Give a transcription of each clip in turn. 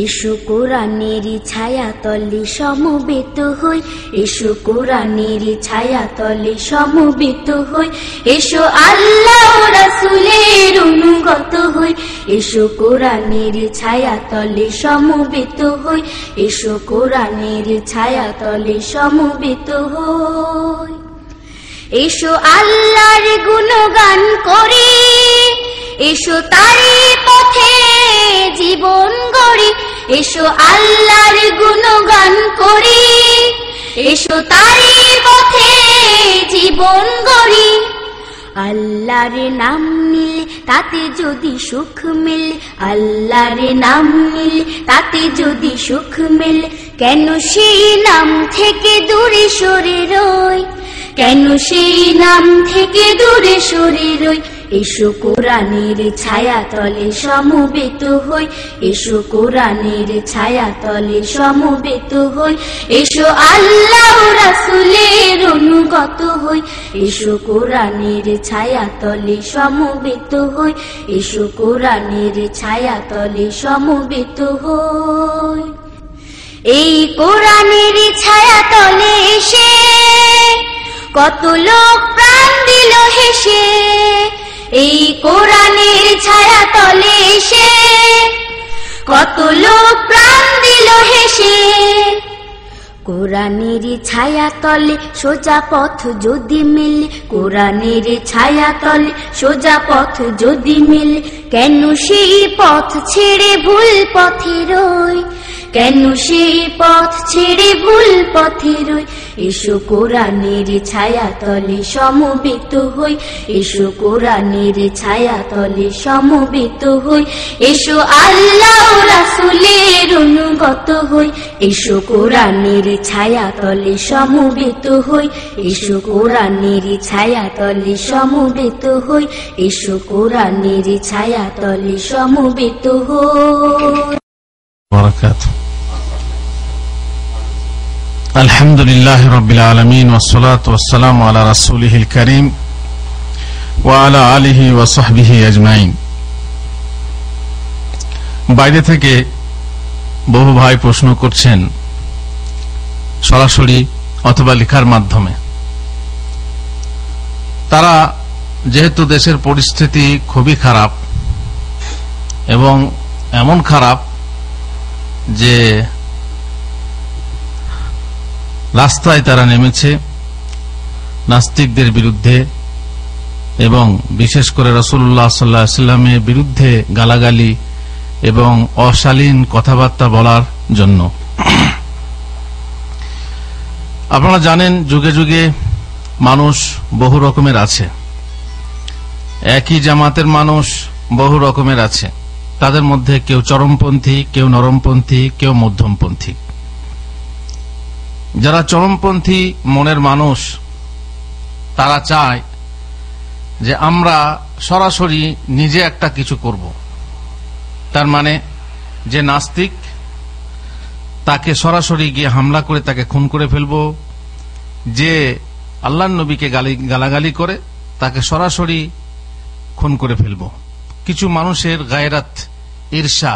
এসো কোরআনের ছায়া তলে সমবেত হই, এসো কোরআনের ছায়া তলে সমবেত হই, এসো আল্লাহ রাসূলের অনুগত হই, এসো কোরআনের ছায়া তলে সমবেত হই, এসো কোরআনের ছায়া তলে সমবেত হই। এসো আল্লাহর গুণগান করি, এসো তারই পথে জীবন গড়ি, এসো আল্লাহর গুণগান করি, এসো তারই পথে জীবন গড়ি। আল্লাহর নাম নিলে তাতে যদি সুখ মেলে, আল্লাহর নাম নিলে তাতে যদি সুখ মেলে, কেন সেই নাম থেকে দূরে সরে রই, কেন সেই নাম থেকে দূরে সরে রই। এসো কোরআনের ছায়া তলে সমবেত হই, এসো কোরআনের ছায়া তলে সমবেত হই, এসো আল্লাহ রাসূলের অনুগত হই, এসো কোরআনের ছায়া তলে সমবেত হই, এসো কোরআনের ছায়া তলে সমবেত হই। এই কোরআনের ছায়া তলে এসে কত লোক প্রাণ দিল হেসে, এই কোরআনের ছায়া তলে এসে কত লোক প্রাণ দিল হেসে। কোরআনের ছায়া তলে সোজা পথ যদি মেলে, কোরআনের ছায়া তলে সোজা পথ যদি মেলে, কেন সেই পথ ছেড়ে ভুল পথে রই, কেন সেই পথ ছেড়ে ভুল পথে রই। এসো কোরআনের ছায়া তলে সমবেত হই, এসো কোরআনের ছায়া তলে সমবেত হই, এসো আল্লাহ রাসূলের অনুগত হই, এসো কোরআনের ছায়া তলে সমবেত হই, এসো কোরআনের ছায়া তলে সমবেত হই, এসো কোরআনের ছায়া তলে সমবেত হই। বারাকাতুহু। আলহামদুলিল্লাহ রাব্বিল আলামিন ওয়াসসালাতু ওয়াসসালামু আলা রাসূলিহিল কারীম ওয়া আলা আলিহি ওয়া সাহবিহি আজমাইন। বাইরে থেকে বহু ভাই প্রশ্ন করছেন সরাসরি অথবা লেখার মাধ্যমে। তারা যেহেতু দেশের পরিস্থিতি খুবই খারাপ এবং এমন খারাপ যে রাস্তায় তারা নেমেছে নাস্তিকদের বিরুদ্ধে এবং বিশেষ করে রাসূলুল্লাহ সাল্লাল্লাহু আলাইহি ওয়াসাল্লামের বিরুদ্ধে গালাগালি এবং অশালীন কথাবার্তা বলার জন্য। আপনারা জানেন যুগে যুগে মানুষ বহু রকমের আছে, একই জামাতের মানুষ বহু রকমের আছে, তাদের মধ্যে কেউ চরমপন্থী, কেউ নরমপন্থী, কেউ মধ্যমপন্থী। যারা চরমপন্থী মনের মানুষ তারা চায় যে আমরা সরাসরি নিজে একটা কিছু করব। তার মানে যে নাস্তিক তাকে সরাসরি গিয়ে হামলা করে তাকে খুন করে ফেলব, যে আল্লাহর নবীকে গালাগালি করে তাকে সরাসরি খুন করে ফেলব। কিছু মানুষের গায়রাত, ঈর্ষা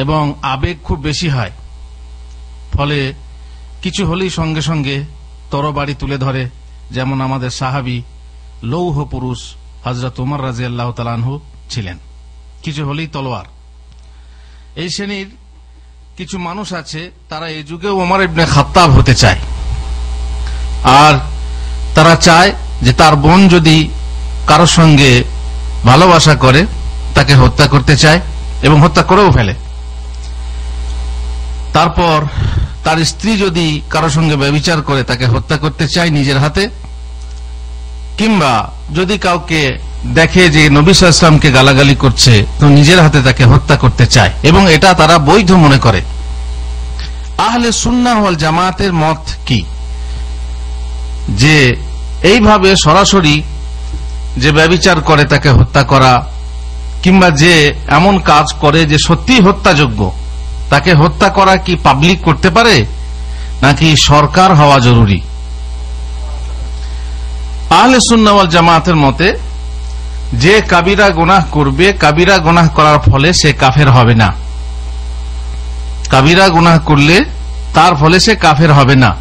এবং আবেগ খুব বেশি হয়, ফলে কিছু হলেই সঙ্গে সঙ্গে তরবারি তুলে ধরে, যেমন আমাদের সাহাবী লৌহ পুরুষ হযরত ওমর রাদিয়াল্লাহু তাআলা আনহু ছিলেন, কিছু হলেই তলোয়ার। এই শ্রেণীর কিছু মানুষ আছে তারা এই যুগে ওমর ইবনে খাত্তাব হতে চায়, আর তারা চায় যে তার বোন যদি কারোর সঙ্গে ভালোবাসা করে তাকে হত্যা করতে চায় এবং হত্যা করেও ফেলে। তারপর তার স্ত্রী যদি কারোর সঙ্গে ব্যভিচার করে তাকে হত্যা করতে চায় নিজের হাতে, কিংবা যদি কাউকে দেখে যে নবী সাল্লাল্লাহু আলাইহি ওয়াসাল্লামকে গালাগালি করছে তো নিজের হাতে তাকে হত্যা করতে চায়, এবং এটা তারা বৈধ মনে করে। আহলে সুন্নাহ ওয়াল জামাতের মত কি? যে এইভাবে সরাসরি যে ব্যভিচার করে তাকে হত্যা করা, কিংবা যে এমন কাজ করে যে সত্যি হত্যাযোগ্য তাকে হত্যা করা কি পাবলিক করতে পারে, নাকি সরকার হওয়া জরুরি? আহলে সুন্নাহ ওয়াল জামাতের মতে যে কাবিরা গুনাহ করবে, কাবিরা গুনাহ করার ফলে সে কাফের হবে না, কাবিরা গুনাহ করলে তার ফলে সে কাফের হবে না,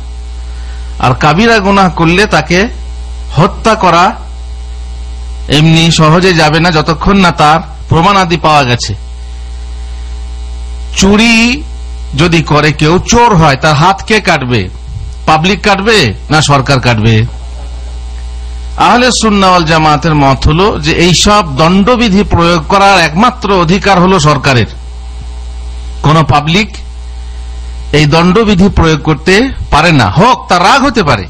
আর কাবিরা গুনাহ করলে তাকে হত্যা করা এমনি সহজে যাবে না যতক্ষণ না তার প্রমাণাদি পাওয়া গেছে। চুরি যদি করে কেউ, চোর হয়, তার হাত কে কাটবে? পাবলিক কাটবে না সরকার কাটবে? আহলে সুন্নাহ ওয়াল জামাতের মত হলো যে এইসব দণ্ডবিধি প্রয়োগ করার একমাত্র অধিকার হলো সরকারের। কোন পাবলিক এই দণ্ডবিধি প্রয়োগ করতে পারে না। হোক তার রাগ হতে পারে,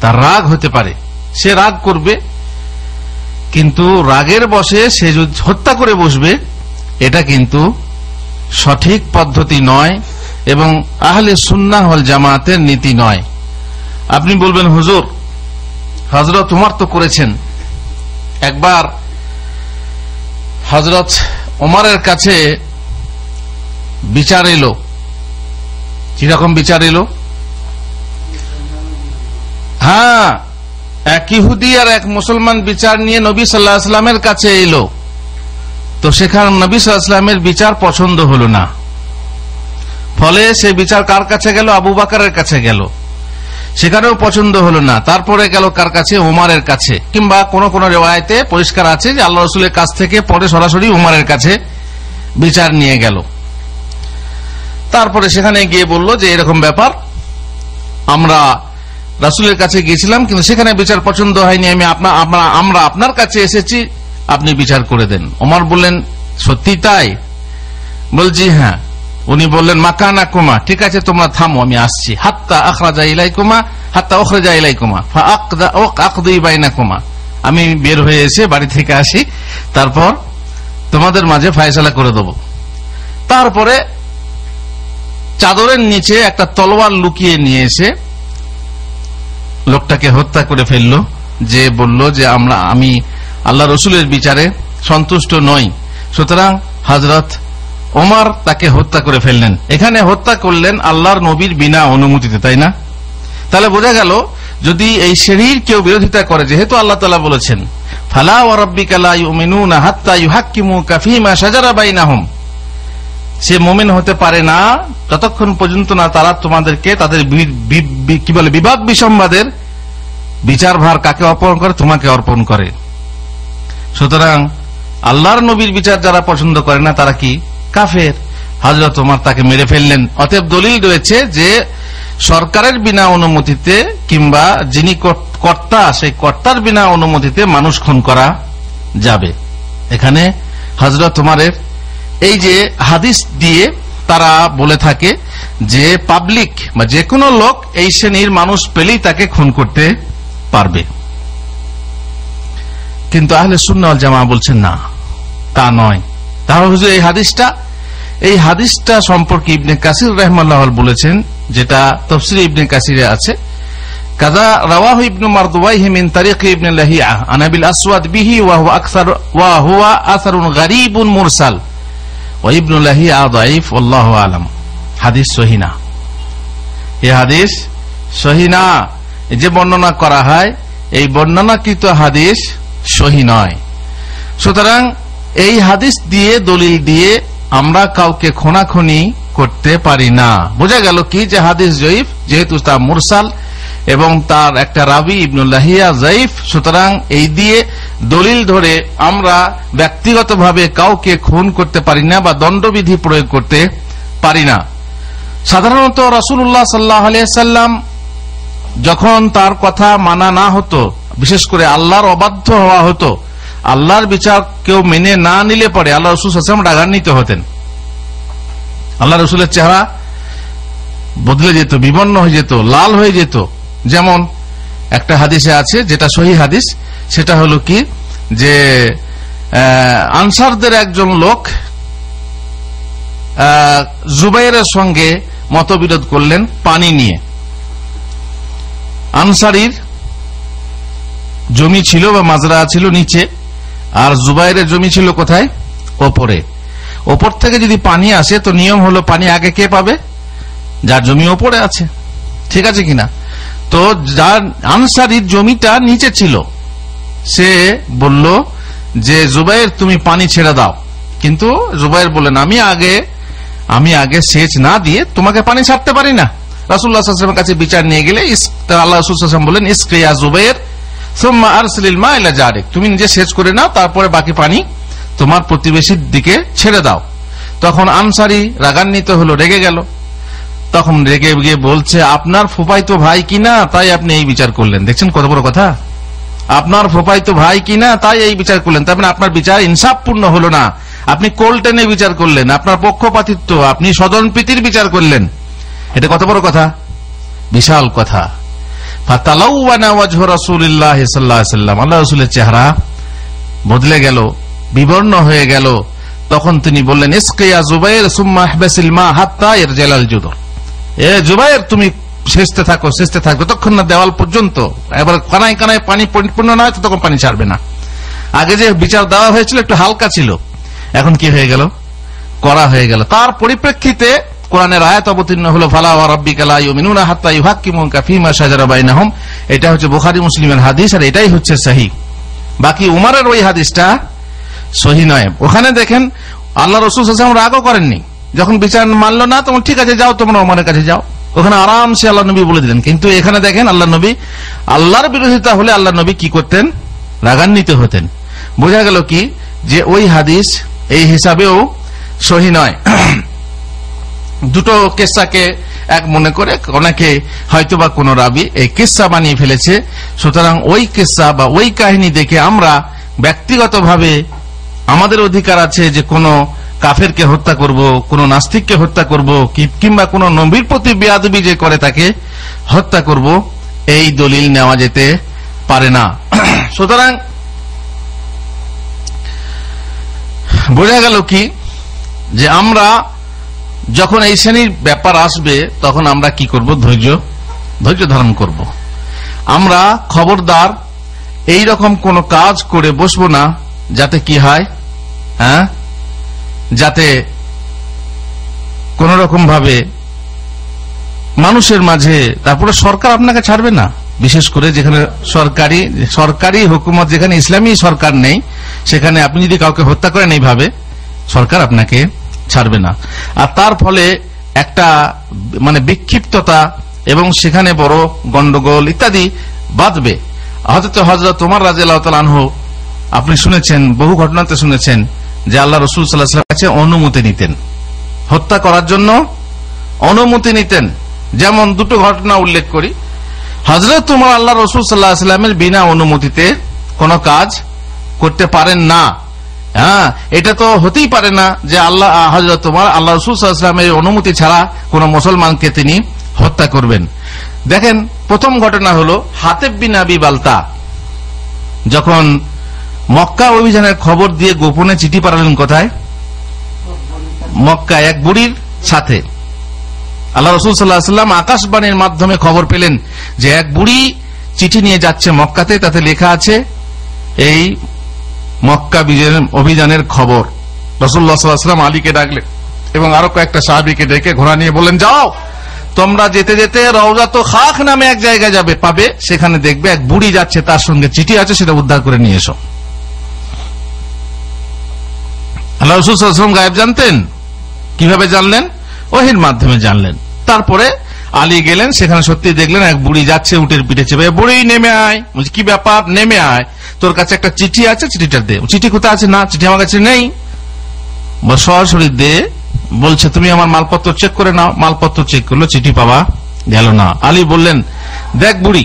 তার রাগ হতে পারে, সে রাগ করবে, কিন্তু রাগের বশে সে যদি হত্যা করে বসবে, এটা কিন্তু সঠিক পদ্ধতি নয় এবং আহলে সুন্নাহ ওয়াল জামাতের নীতি নয়। আপনি বলবেন হুজুর, হযরত ওমর তো করেছেন। একবার হযরত ওমরের কাছে বিচার এলো। কিরকম বিচার এলো? হ্যাঁ, এক ইহুদি আর এক মুসলমান বিচার নিয়ে নবী সাল্লাল্লাহু আলাইহি ওয়াসাল্লামের কাছে এলো। তো সেখানে নবী সাল্লাল্লাহু আলাইহি ওয়াসাল্লামের বিচার পছন্দ হলো না, ফলে সে বিচার কার কাছে গেল? আবু বকরের কাছে গেল। সেখানেও পছন্দ হলো না, তারপরে গেল কার কাছে? ওমরের কাছে। কিংবা কোন কোন রিওয়ায়াতে পরিষ্কার আছে যে আল্লাহ রাসূলের কাছ থেকে পরে সরাসরি ওমরের কাছে বিচার নিয়ে গেল। তারপরে সেখানে গিয়ে বলল যে এরকম ব্যাপার, আমরা রাসূলের কাছে গিয়েছিলাম কিন্তু সেখানে বিচার পছন্দ হয়নি, আমরা আপনার কাছে এসেছি, আপনি বিচার করে দেন। ওমর বললেন, সত্যি তাই? বলছি হ্যাঁ। উনি বললেন, মাকানা কুমা, ঠিক আছে তোমরা থামো, আমি আসছি। হাত্তা আখরাজা ইলাইকুমা হাত্তা উখরাজা ইলাইকুমা ফাআকদি বাইনাকুমা, আমি বের হয়ে এসে বাড়ি থেকে আসি, তারপর তোমাদের মাঝে ফয়সালা করে দেব। তারপরে চাদরের নিচে একটা তলোয়ার লুকিয়ে নিয়ে এসে লোকটাকে হত্যা করে ফেললো, যে বলল যে আমি আল্লাহ রসুলের বিচারে সন্তুষ্ট নই। সুতরাং হযরত ওমর তাকে হত্যা করে ফেললেন। এখানে হত্যা করলেন আল্লাহর নবীর বিনা অনুমতিতে, তাই না? তাহলে বোঝা গেল, যদি এই শরীর কেউ বিরোধিতা করে, যেহেতু আল্লাহ তাআলা বলেছেন ফালা ওয়া রাব্বিকা লা ইউমিনুনা হাত্তা ইউহাক্কিমুকা ফীমা শাজারা বাইনাহুম, সে মুমিন হতে পারে না যতক্ষণ পর্যন্ত না তারা তোমাদেরকে তাদের কি বলে বিবাদ বিসম্বাদের বিচারভার কাকে অর্পণ করে? তোমাকে অর্পণ করে। সুতরাং আল্লাহর নবীর বিচার যারা পছন্দ করে না তারা কি? কাফের। হযরত ওমর তাকে মেরে ফেললেন। অতএব দলিল রয়েছে যে সরকারের বিনা অনুমতিতে কিংবা যিনি কর্তা, সেই কর্তার বিনা অনুমতিতে মানুষ খুন করা যাবে। এখানে হযরত ওমরের এই যে হাদিস দিয়ে তারা বলে থাকে যে পাবলিক বা যে কোনো লোক এই শ্রেণীর মানুষ পেলেই তাকে খুন করতে পারবে। কিন্তু আহলে সুন্নাহ ওয়াল জামাত বলছেন না, তা নয়। তাহলে হুজুর এই হাদিসটা সম্পর্কে ইবনে কাসির রাহিমাহুল্লাহ বলেছেন, যেটা তাফসীরে ইবনে কাসিরে আছে, কাযা রাওয়াহু ইবনু মারদুওয়াইহি মিন তারিক ইবনে লাহিয়া আন আবিল আসওয়াদ বিহি ওয়া হুয়া আসারুন গরীবুন মুরসাল ওয়া ইবনু লাহিয়া যায়ীফ আল্লাহু আলাম। হাদিস সহিহ না, এই হাদিস সহিহ না। যে বর্ণনা করা হয় এই বর্ণনাকৃত হাদিস সহিহ নয়। সুতরাং এই হাদিস দিয়ে দলিল দিয়ে আমরা কাউকে খোনাখুনি করতে পারি না। বোঝা গেল কি যে হাদিস জয়ীফ, যেহেতু তা মুরসাল এবং তার একটা রাবি ইবনু লাহিয়া যায়ীফ। সুতরাং এই দিয়ে দলিল ধরে আমরা ব্যক্তিগতভাবে কাউকে খুন করতে পারি না বা দণ্ডবিধি প্রয়োগ করতে পারি না। সাধারণত রাসূলুল্লাহ সাল্লাল্লাহু আলাইহি ওয়াসাল্লাম যখন তার কথা মানা না হতো, বিশেষ করে আল্লাহর অবাধ্য হওয়া হতো, আল্লাহর বিচার কেউ মেনে না নিলে পরে আল্লাহ রাসূল সাল্লাল্লাহু আলাইহি ওয়াসাল্লাম রাগান্বিত হতেন। আল্লাহ রাসূলের চেহারা বদলে যেত, বিবর্ণ হয়ে যেত, লাল হয়ে যেত। যেমন একটা হাদিসে আছে, যেটা সহিহ হাদিস, সেটা হলো কি যে আনসারদের একজন লোক জুবাইরের সঙ্গে মতবিরোধ করলেন পানি নিয়ে। আনসারীর জমি ছিল বা মাজরা ছিল নিচে, আর জুবাইরের জমি ছিল কোথায়? ওপরে। ওপর থেকে যদি পানি আসে তো নিয়ম হলো পানি আগে কে পাবে? যার জমি ওপরে আছে, ঠিক আছে কিনা? তো যার আনসারীর জমিটা নিচে ছিল, সে বলল যে জুবাইর তুমি পানি ছেড়ে দাও। কিন্তু জুবাইর বললেন আমি আগে আমি আগে সেচ না দিয়ে তোমাকে পানি ছাড়তে পারি না। রাসূলুল্লাহ সাল্লাল্লাহু আলাইহি ওয়াসাল্লামের কাছে বিচার নিয়ে গেলে আল্লাহ রাসূল সাল্লাল্লাহু আলাইহি ওয়াসাল্লাম বলেন, ইসকি ইয়া জুবাইর সুম্মা আরসিলিল মা ইলা জারিক, তুমি নিজে সেচ করে নাও, তারপরে বাকি পানি তোমার প্রতিবেশীর দিকে ছেড়ে দাও। তখন আনসারী রাগান্বিত হলো, রেগে গেল। তখন রেগে গিয়ে বলছে, আপনার ফুফাইতো ভাই কিনা তাই আপনি এই বিচার করলেন। দেখছেন কত বড় কথা, আপনার ফুফাইতো ভাই কিনা তাই এই বিচার করলেন। তার মানে আপনার বিচার ইনসাফপূর্ণ হলো না, আপনি কোল টেনে বিচার করলেন, আপনার পক্ষপাতিত্ব, আপনি স্বজনপ্রীতির বিচার করলেন। এটা কত বড় কথা, বিশাল কথা। ফাতালাওয়ানা ওয়াজহু রাসূলিল্লাহ সাল্লাল্লাহু আলাইহি ওয়াসাল্লাম, আল্লাহর রাসূলের চেহারা বদলে গেল, বিবর্ণ হয়ে গেল। তখন তিনি বললেন, ইসকি ইয়া জুবাইর সুম্মা ইহবাসিল মা হাত্তা ইয়ারজালাল জুদর, এ জুবাইর তুমি সেচতে থাকো ততক্ষণ না দেওয়াল পর্যন্ত, এবার কানায় কানায় পানি পরিপূর্ণ না হয় ততক্ষণ পানি ছাড়বে না। আগে যে বিচার দেওয়া হয়েছিল একটু হালকা ছিল, এখন কি হয়ে গেল, করা হয়ে গেল। তার পরিপ্রেক্ষিতে কোরআনের আয়াত অবতীর্ণ হলো, ফালা ওয়া রাব্বিকা লা ইউমিনুনা হাত্তা ইউহাক্কিমুকা ফীমা শাজারা বাইনাহুম। এটা হচ্ছে বুখারী মুসলিমের হাদিস, আর এটাই হচ্ছে সহিহ। বাকি উমরের ওই হাদিসটা সহিহ নয়। ওখানে দেখেন আল্লাহ রাসূল সাল্লাল্লাহু আলাইহি ওয়াসাল্লাম রাগও করেননি, যখন বিচার মানলো না তখন ঠিক আছে যাও তোমরা ওমরের কাছে যাও, ওখানে আরামসে আল্লাহ নবী বলে দিলেন। কিন্তু এখানে দেখেন আল্লাহ নবী, আল্লাহর বিরোধিতা হলে আল্লাহ নবী কি করতেন, রাগান্বিত হতেন। বোঝা গেল কি যে ওই হাদিস এই হিসাবেও সহিহ নয়। দুটো কিসসাকে এক মনে করে অনেকে হয়তোবা কোন রাবী এই কিসসা বানিয়ে ফেলেছে। সুতরাং ওই কিসসা বা ওই কাহিনী দেখে আমরা ব্যক্তিগতভাবে আমাদের অধিকার আছে যে কোনো কাফেরকে হত্যা করব, কোন নাস্তিককে হত্যা করব, কিংবা কোন নবীর প্রতি বেয়াদবি যে করে তাকে হত্যা করব, এই দলিল নেওয়া যেতে পারে না। সুতরাং বোঝা গেল কি যে আমরা যখন এই শ্রেণীর ব্যাপার আসবে তখন আমরা কি করব, ধৈর্য ধারণ করব। আমরা খবরদার এই রকম কোন কাজ করে বসবো না যাতে কি হয়, যাতে কোন রকম ভাবে মানুষের মাঝে, তারপরে সরকার আপনাকে ছাড়বে না, বিশেষ করে যেখানে সরকারি হুকুমত, যেখানে ইসলামী সরকার নেই, সেখানে আপনি যদি কাউকে হত্যা করেন এইভাবে, সরকার আপনাকে ছাড়বে না। আর তার ফলে একটা মানে বিক্ষিপ্ততা এবং সেখানে বড় গন্ডগোল ইত্যাদি বাঁধবে। হযরত ওমর রাদিয়াল্লাহু তাআলা আনহু, আপনি শুনেছেন, বহু ঘটনাতে শুনেছেন যে আল্লাহ রাসূল সাল্লাল্লাহু আলাইহি ওয়াসাল্লামের কাছে অনুমতি নিতেন, হত্যা করার জন্য অনুমতি নিতেন। যেমন দুটো ঘটনা উল্লেখ করি। হযরত ওমর আল্লাহ রাসূল সাল্লাল্লাহু আলাইহি ওয়াসাল্লামের বিনা অনুমতিতে কোনো কাজ করতে পারেন না। এটা তো হতেই পারে না যে হযরত ওমর আল্লাহ রাসূল সাল্লাল্লাহু আলাইহি ওয়াসাল্লামের অনুমতি ছাড়া কোন মুসলমানকে তিনি হত্যা করবেন। দেখেন প্রথম ঘটনা হলো হাতেব বিন আবি বালতা যখন মক্কা অভিযানের খবর দিয়ে গোপনে চিঠি পাঠালেন, কোথায়, মক্কা, এক বুড়ির সাথে। আল্লাহ রাসূল সাল্লাল্লাহু আলাইহি ওয়াসাল্লাম আকাশবাণীর মাধ্যমে খবর পেলেন যে এক বুড়ি চিঠি নিয়ে যাচ্ছে মক্কাতে, তাতে লেখা আছে এই মক্কা অভিযানের খবর। রাসূলুল্লাহ সাল্লাল্লাহু আলাইহি ওয়াসাল্লাম আলীকে ডাকলেন এবং আরো কয়েকটা সাহাবীকে ডেকে ঘোড়া নিয়ে বললেন, যাও তোমরা যেতে যেতে রওজাতুল খাখ নামে এক জায়গায় পাবে, সেখানে দেখবে এক বুড়ি যাচ্ছে, তার সঙ্গে চিঠি আছে, সেটা উদ্ধার করে নিয়ে এসো। আল্লাহ রাসূল সাল্লাল্লাহু আলাইহি ওয়াসাল্লাম গায়েব জানতেন। কিভাবে জানলেন? ওহীর মাধ্যমে জানলেন। তারপরে আলী গেলেন, সেখানে সত্যি দেখলেন এক বুড়ি যাচ্ছে উটের পিঠে চেপে। বুড়ি নেমে আয়। বলছে কি ব্যাপার? নেমে আয়, তোর কাছে একটা চিঠি আছে, চিঠিটা দে। চিঠি কোথায় আছে? না, চিঠি আমার কাছে নেই। সরাসরি দে। বলছে তুমি আমার মালপত্র চেক করে নাও। মালপত্র চেক করলো, চিঠি পাওয়া গেল না। আলী বললেন, দেখ বুড়ি,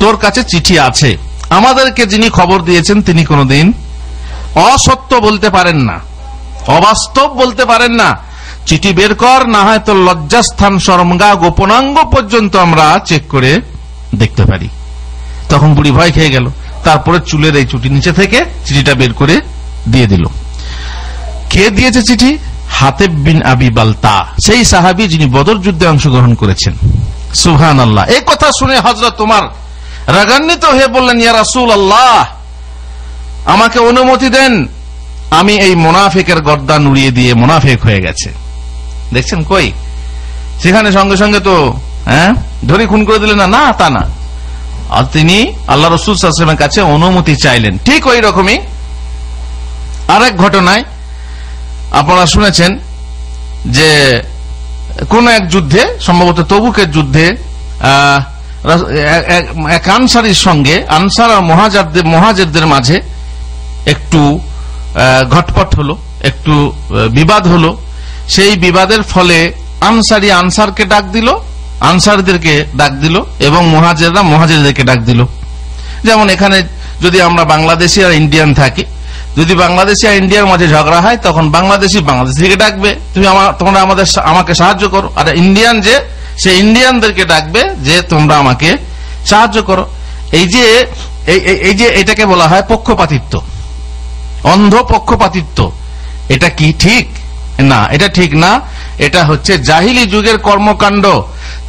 তোর কাছে চিঠি আছে, আমাদেরকে যিনি খবর দিয়েছেন তিনি কোনদিন অসত্য বলতে পারেন না, অবাস্তব বলতে পারেন না। চিঠি বের কর, না হয় তোর লজ্জাস্থান, শরমগা, গোপনাঙ্গ পর্যন্ত আমরা চেক করে দেখতে পারি। তখন বুড়ি ভয় খেয়ে গেল। তারপরে চুলের এই চুটি নিচে থেকে চিঠিটা বের করে দিয়ে দিল। কে দিয়েছে চিঠি? হাতেব বিন আবি বালতা, সেই সাহাবী যিনি বদর যুদ্ধে অংশগ্রহণ করেছেন। সুবহানাল্লাহ। এই কথা শুনে হযরত ওমর রাগান্বিত হয়ে বললেন, ইয়া রাসূলুল্লাহ, আমাকে অনুমতি দেন, আমি এই মুনাফিকের গর্দান উড়িয়ে দিয়ে মুনাফিক হয়ে গেছে। দেখছেন কই, সেখানে সঙ্গে সঙ্গে তো ধরে খুন করে দিলেন না, তা না। আর তিনি আল্লাহ রাসূল সাল্লাল্লাহু আলাইহি ওয়াসাল্লামের কাছে অনুমতি চাইলেন। ঠিক ওই রকমই আরেক ঘটনায় আপনারা শুনেছেন যে কোন এক যুদ্ধে, সম্ভবত তবুকের যুদ্ধে, এক আনসারীর সঙ্গে, আনসার আর মুহাজিরদের মাঝে একটু ঘটপট হলো, একটু বিবাদ হলো। সেই বিবাদের ফলে আনসারী আনসারকে ডাক দিল, আনসারদেরকে ডাক দিল, এবং মুহাজিররা মুহাজিরদেরকে ডাক দিল। যেমন এখানে যদি আমরা বাংলাদেশি আর ইন্ডিয়ান থাকি, যদি বাংলাদেশি আর ইন্ডিয়ার মাঝে ঝগড়া হয়, তখন বাংলাদেশি বাংলাদেশিকে ডাকবে, তোমরা আমাকে সাহায্য করো। আর ইন্ডিয়ান যে, সে ইন্ডিয়ানদেরকে ডাকবে যে তোমরা আমাকে সাহায্য করো। এই যে এটাকে বলা হয় পক্ষপাতিত্ব, অন্ধ পক্ষপাতিত্ব। এটা কি ঠিক? না, এটা ঠিক না। এটা হচ্ছে জাহিলি যুগের কর্মকাণ্ড।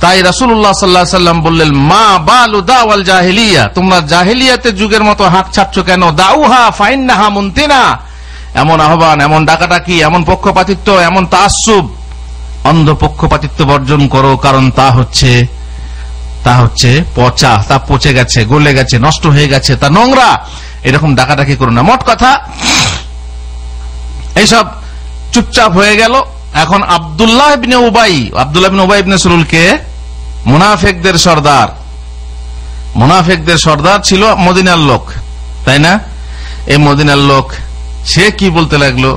তাই রাসূলুল্লাহ সাল্লাল্লাহু আলাইহি ওয়াসাল্লাম বললেন, মা বালু দাওয়াল জাহিলিয়া, তোমরা জাহিলিয়াতের যুগের মতো হাঁক ছাড়ছো কেন? দাউহা ফাইন্নাহা মুনতিনা, এমন আহ্বান, এমন ডাকাডাকি, এমন পক্ষপাতিত্ব, এমন তাআসসুব, অন্ধ পক্ষপাতিত্ব বর্জন করো, কারণ তা হচ্ছে পচা, তা পচে গেছে, গলে গেছে, নষ্ট হয়ে গেছে, তা নোংরা। এরকম ডাকাডাকি করো না। মোট কথা এইসব চুপচাপ হয়ে গেল। এখন আব্দুল্লাহ ইবনে উবাই ইবনে সুলুলকে মুনাফিকদের সর্দার ছিল, মদিনার লোক, তাই না? এই মদিনার লোক, সে কি বলতে লাগলো?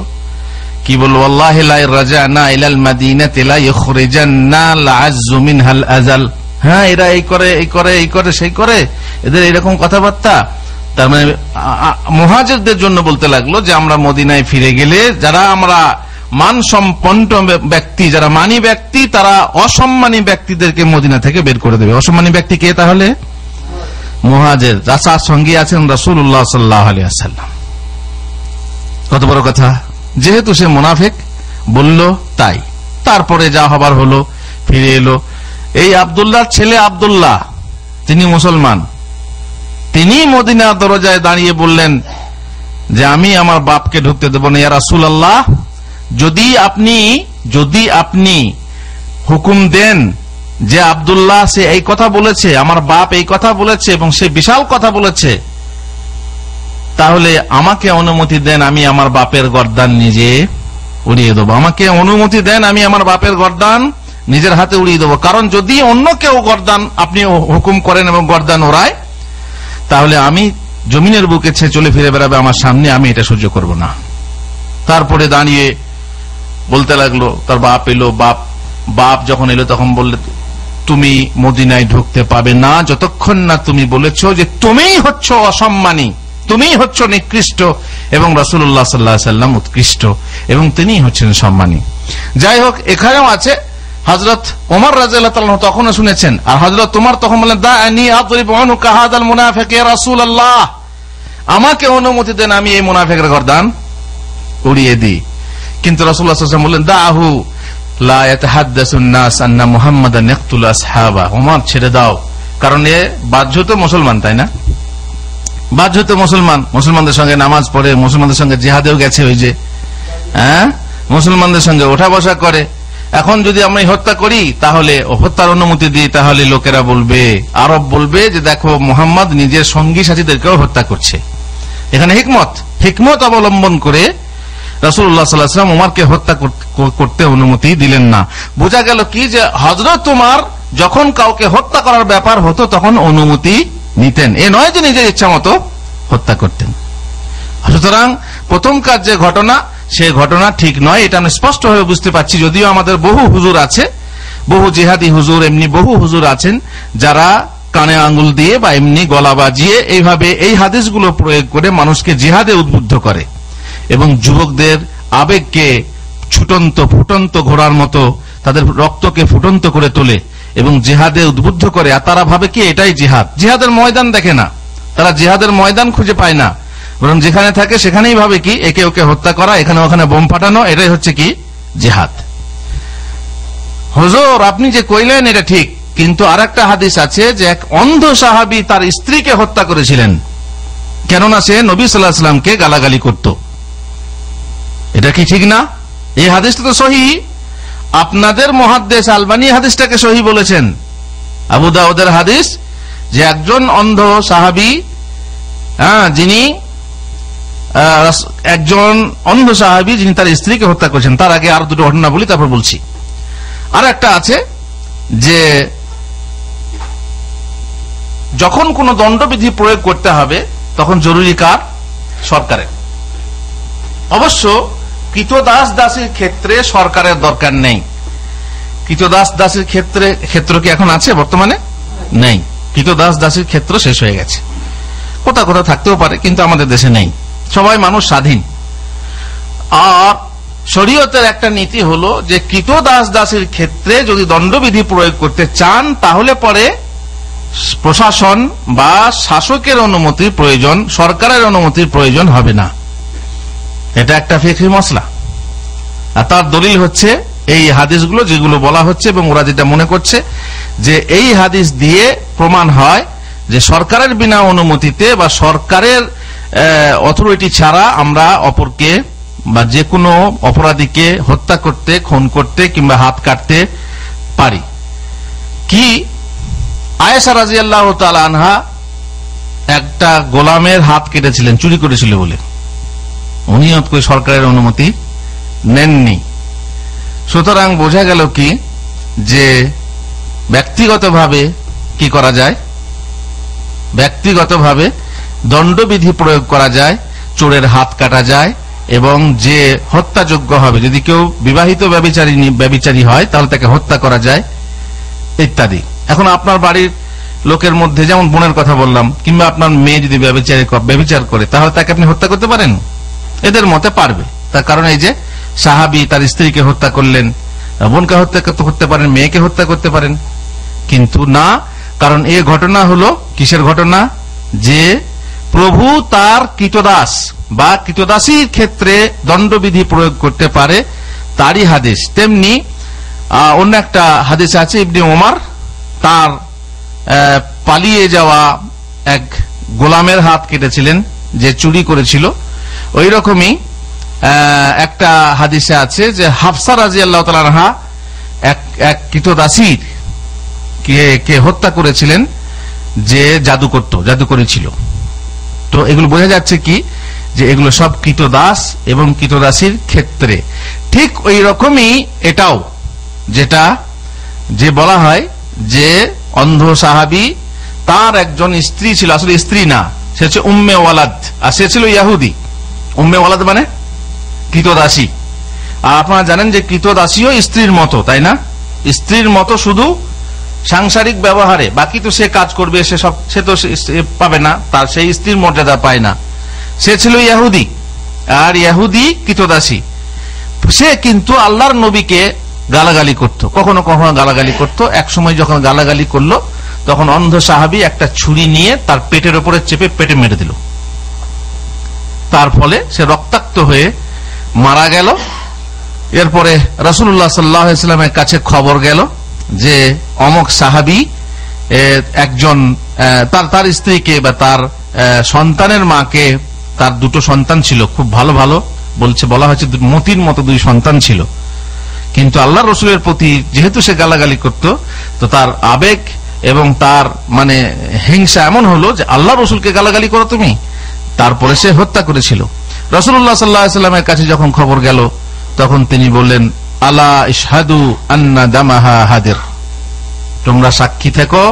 কি বলল? ওয়াল্লাহি লা রাজানা ইলাল মাদিনাতি লা ইখরিজান্না লা'আযযু মিনহাল আযাল। হ্যাঁ, এরা এই করে সেই করে, এদের এরকম কথাবার্তা। তার মানে মুহাজিরদের জন্য বলতে লাগলো যে আমরা মদিনায় ফিরে গেলে যারা আমরা মানসম্পন্ন ব্যক্তি, যারা মানি ব্যক্তি, তারা অসম্মানী ব্যক্তিদেরকে মদিনা থেকে বের করে দেবে। অসম্মানী ব্যক্তি কে তাহলে? মুহাজির, যার সঙ্গে আছেন রাসূলুল্লাহ সাল্লাল্লাহু আলাইহি ওয়াসাল্লাম। কত বড় কথা! যেহেতু সে মুনাফিক বলল, তাই তারপরে যা হবার হলো, ফিরে এলো। এই আব্দুল্লাহর ছেলে আব্দুল্লাহ, তিনি মুসলমান, তিনি মদিনার দরজায় দাঁড়িয়ে বললেন যে আমি আমার বাপকে ঢুকতে দেব না। ইয়া রাসূলুল্লাহ, যদি আপনি হুকুম দেন যে আব্দুল্লাহ সে এই কথা বলেছে, আমার বাপ এই কথা বলেছে এবং সে বিশাল কথা বলেছে, তাহলে আমাকে অনুমতি দেন, আমি আমার বাপের গর্দান নিজে উড়িয়ে দেবো। আমাকে অনুমতি দেন, আমি আমার বাপের গর্দান নিজের হাতে উড়িয়ে দেবো। কারণ যদি অন্য কেউ গর্দান আপনি হুকুম করেন এবং গর্দান ওড়ায়, তাহলে আমি জমিনের বুকে চলে ফিরে বেড়াবে আমার সামনে, আমি এটা সহ্য করব না। তারপরে দাঁড়িয়ে বলতে লাগলো, তার বাপ এলো। বাপ যখন এলো তখন বললে, তুমি মদিনায় ঢুকতে পাবে না যতক্ষণ না তুমি বলেছো যে তুমিই হচ্ছ অসম্মানী, তুমিই হচ্ছ নিকৃষ্ট, এবং রাসূলুল্লাহ সাল্লাল্লাহু আলাইহি ওয়াসাল্লাম উৎকৃষ্ট এবং তিনিই হচ্ছেন সম্মানী। যাই হোক, এখানেও আছে হযরত ওমর রাদিয়াল্লাহু তাআলা তখনও শুনেছেন, আর হযরত ওমর তখন বলেন, দাআনি আদরিবু আনকা হাদাল মুনাফিক ইয়া রাসূলুল্লাহ, আমাকে অনুমতি দেন, আমি এই মুনাফিকের গর্দান উড়িয়ে দিই। কিন্তু রাসূলুল্লাহ সাল্লাল্লাহু আলাইহি ওয়াসাল্লাম বললেন, দাহু লা ইয়াতাহাদ্দাসুন নাস আন্না মুহাম্মাদান ইয়াকতুলু আসহাবা। ওমর, ছেড়ে দাও, কারণ এ বাহ্যত মুসলমান, তাই না? বাহ্যত মুসলমানদের সঙ্গে নামাজ পড়ে, মুসলমানদের সঙ্গে জিহাদেও গেছে, ওই যে মুসলমানদের সঙ্গে ওঠা বসা করে। এখন যদি আমরা হত্যা করি, তাহলে হত্যার অনুমতি দিই, তাহলে লোকেরা বলবে, আরব বলবে যে দেখো মুহাম্মদ নিজের সঙ্গী সাথীদেরকেও হত্যা করছে। এখানে হিকমত অবলম্বন করে রাসূলুল্লাহ সাল্লাল্লাহু আলাইহি ওয়াসাল্লাম ওমরকে হত্যা করতে অনুমতি দিলেন না। বোঝা গেল কি, যে হযরত ওমর যখন কাউকে হত্যা করার ব্যাপার হতো তখন অনুমতি নিতেন, এ নয় যে নিজের ইচ্ছা মতো হত্যা করতেন। সুতরাং প্রথম কাজ যে ঘটনা, সে ঘটনা ঠিক নয়, এটা আমি স্পষ্টভাবে বুঝতে পারছি। যদিও আমাদের বহু হুজুর আছে, বহু জিহাদি হুজুর, এমনি বহু হুজুর আছেন যারা কানে আঙ্গুল দিয়ে বা এমনি গলা বাজিয়ে এইভাবে এই হাদিসগুলো প্রয়োগ করে মানুষকে জিহাদে উদ্বুদ্ধ করে এবং যুবকদের আবেগকে ফুটন্ত ঘোড়ার মতো তাদের রক্তকে ফুটন্ত করে তোলে এবং জিহাদে উদ্বুদ্ধ করে। আর তারা ভাবে কি এটাই জিহাদের ময়দান দেখে না, তারা জিহাদের ময়দান খুঁজে পায় না, বরং যেখানে থাকে সেখানেই ভাবে কি একে ওকে হত্যা করা, এখানে ওখানে বোম ফাটানো, এটাই হচ্ছে কি জিহাদ। হুজুর, আপনি যে কইলেন এটা ঠিক, কিন্তু আরেকটা হাদিস আছে যে এক অন্ধ সাহাবী তার স্ত্রীকে হত্যা করেছিলেন, কেননা সে নবী সাল্লাল্লাহু আলাইহি ওয়াসাল্লামকে গালাগালি করত। এটা কি ঠিক না? এই হাদিসটা তো সহিহ। আপনাদের মুহাদ্দিস আলবানী হাদিসটাকে সহিহ বলেছেন। আবু দাউদের হাদিস, যে একজন অন্ধ সাহাবী, যিনি একজন অন্ধ সাহাবী যিনি তার স্ত্রীকে হত্যা করেছেন। তার আগে আর দুটো ঘটনা বলি, তারপর বলছি। আর একটা আছে যে যখন কোন দণ্ডবিধি প্রয়োগ করতে হবে তখন জরুরি কার? সরকারের। অবশ্য কৃতদাস দাসীর ক্ষেত্রে সরকারের দরকার নেই। কৃতদাস দাসীর ক্ষেত্র কি এখন আছে? বর্তমানে নেই। কৃতদাস দাসীর ক্ষেত্র শেষ হয়ে গেছে। কোথাও কোথাও থাকতেও পারে, কিন্তু আমাদের দেশে নেই। সবাই মানুষ স্বাধীন। আর শরীয়তের একটা নীতি হলো যে কৃতদাস দাসীর ক্ষেত্রে যদি দণ্ডবিধি প্রয়োগ করতে চান তাহলে পরে প্রশাসন বা শাসকের অনুমতির প্রয়োজন, সরকারের অনুমতির প্রয়োজন হবে না। এটা একটা ফিকহি মসলা। আর তার দলিল হচ্ছে এই হাদিসগুলো যেগুলো বলা হচ্ছে, এবং ওরা যেটা মনে করছে যে এই হাদিস দিয়ে প্রমাণ হয় যে সরকারের বিনা অনুমতিতে বা সরকারের অথরিটি ছাড়া আমরা অপরকে বা যে কোনো অপরাধীকে হত্যা করতে, খুন করতে কিংবা হাত কাটতে পারি। কি আয়েশা রাদিয়াল্লাহু তাআলা আনহা একটা গোলামের হাত কেটেছিলেন চুরি করেছিল বলে, উনি সরকারের অনুমতি নেননি। সুতরাং বোঝা গেল কি যে ব্যক্তিগতভাবে কি করা যায়? ব্যক্তিগতভাবে দণ্ডবিধি প্রয়োগ করা যায়, চোরের হাত কাটা যায়, এবং যে হত্যাযোগ্য হবে, যদি কেউ বিবাহিত ব্যভিচারী হয় তাহলে তাকে হত্যা করা যায় ইত্যাদি। এখন আপনার বাড়ির লোকের মধ্যে, যেমন বোনের কথা বললাম, কিংবা আপনার মেয়ে যদি ব্যভিচার করে তাহলে তাকে আপনি হত্যা করতে পারেন? এদের মতে পারবে। তার কারণ এই যে সাহাবী তার স্ত্রীকে হত্যা করলেন, বোনকে হত্যা করতে পারেন, মেয়েকে হত্যা করতে পারেন, কিন্তু না, কারণ এই ঘটনা হলো কিসের ঘটনা? যে প্রভু তার কৃতদাস বা কৃতদাসীর ক্ষেত্রে দণ্ডবিধি প্রয়োগ করতে পারে, তারই হাদিস। তেমনি অন্য একটা হাদিস আছে, ইবনে ওমর তার পালিয়ে যাওয়া এক গোলামের হাত কেটেছিলেন যে চুরি করেছিল। ওই রকমই একটা হাদিসে আছে যে হাফসা রাদিয়াল্লাহু তাআলা আনহা এক কৃতদাসীর কে হত্যা করেছিলেন যে জাদু করেছিল। তো এগুলো বোঝা যাচ্ছে কি যে এগুলো সব কৃতদাস এবং কৃতদাসীর ক্ষেত্রে। ঠিক ওই রকমই এটাও, যেটা যে বলা হয় যে অন্ধ সাহাবী তার একজন স্ত্রী ছিল, আসলে স্ত্রী না, সে হচ্ছে উম্মে ওয়ালাদ, আর সে ছিল ইয়াহুদি। উম্মে ওয়ালাদ মানে কৃতদাসী। আর আপনারা জানেন যে কৃতদাসীও স্ত্রীর মতো, তাই না? স্ত্রীর মতো শুধু সাংসারিক ব্যবহারে, বাকি তো সে কাজ করবে, সে তো পাবে না, তার সেই স্ত্রীর মর্যাদা পায় না। সে ছিল ইয়াহুদি, আর ইয়াহুদি কৃতদাসী। সে কিন্তু আল্লাহর নবীকে গালাগালি করত, কখনো কখনো গালাগালি করত। এক সময় যখন গালাগালি করলো তখন অন্ধ সাহাবী একটা ছুরি নিয়ে তার পেটের উপরে চেপে পেটে মেরে দিল। তার ফলে সে রক্তাক্ত হয়ে মারা গেল। এরপরে রাসূলুল্লাহ সাল্লাল্লাহু আলাইহি ওয়াসাল্লামের কাছে খবর গেল যে অমুক সাহাবী একজন তার স্ত্রীকে বা তার সন্তানের মাকে, তার দুটো সন্তান ছিল, খুব ভালো ভালো বলা হয়েছে মতির মতো দুই সন্তান ছিল, কিন্তু আল্লাহ রসুলের প্রতি যেহেতু সে গালাগালি করত, তো তার আবেগ এবং তার মানে হিংসা এমন হলো যে আল্লাহ রসুলকে গালাগালি করো তুমি, তারপরে সে হত্যা করেছিল। রাসূলুল্লাহ সাল্লাল্লাহু আলাইহি ওয়াসাল্লামের কাছে যখন খবর গেল তখন তিনি বললেন, আলা ইশহাদু আন্না দামাহা হাদির, তোমরা সাক্ষী থেকো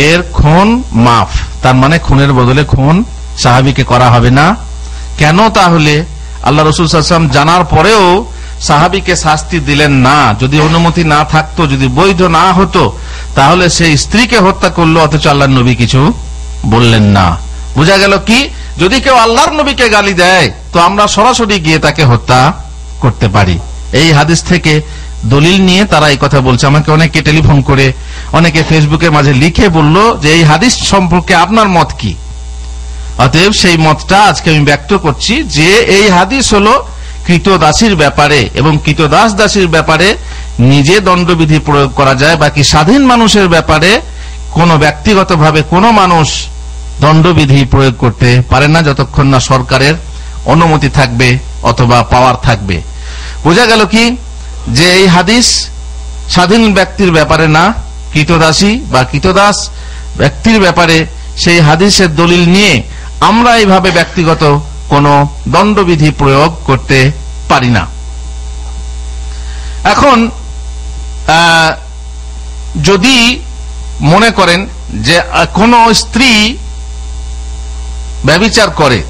এর খুন মাফ। তার মানে খুনের বদলে খুন সাহাবীকে করা হবে না। কেন তাহলে আল্লাহ রাসূল সাল্লাল্লাহু আলাইহি ওয়াসাল্লাম জানার পরেও সাহাবীকে শাস্তি দিলেন না? যদি অনুমতি না থাকতো, যদি বৈধ না হতো, তাহলে সে স্ত্রীকে হত্যা করলো, অথচ আল্লাহর নবী কিছু বললেন না। বোঝা গেল কি, যদি কেউ আল্লাহর নবীকে গালি দেয় তো আমরা সরাসরি গিয়ে তাকে হত্যা করতে পারি। এই হাদিস থেকে দলিল নিয়ে তারা এই কথা বলছে। আমাকে অনেকে টেলিফোন করে, অনেকে ফেসবুকের মাঝে লিখে বলল যে এই হাদিস সম্পর্কে আপনার মত কি। অতএব সেই মতটা আজকে আমি ব্যক্ত করছি যে এই হাদিস হলো কৃতদাসীর ব্যাপারে, এবং কৃতদাস দাসীর ব্যাপারে নিজে দণ্ডবিধি প্রয়োগ করা যায়। বাকি স্বাধীন মানুষের ব্যাপারে কোনো ব্যক্তিগতভাবে কোনো মানুষ দণ্ডবিধি প্রয়োগ করতে পারে না যতক্ষণ না সরকারের অনুমতি থাকবে অথবা পাওয়ার থাকবে। বোঝা গেল কি যে এই হাদিস স্বাধীন ব্যক্তির ব্যাপারে না, কৃতদাসী বা কৃতদাস ব্যক্তির ব্যাপারে সেই হাদিসের দলিল নিয়ে আমরা এইভাবে ব্যক্তিগত কোনো দণ্ডবিধি প্রয়োগ করতে পারি না। এখন যদি মনে করেন যে কোন স্ত্রী ব্যভিচার করে,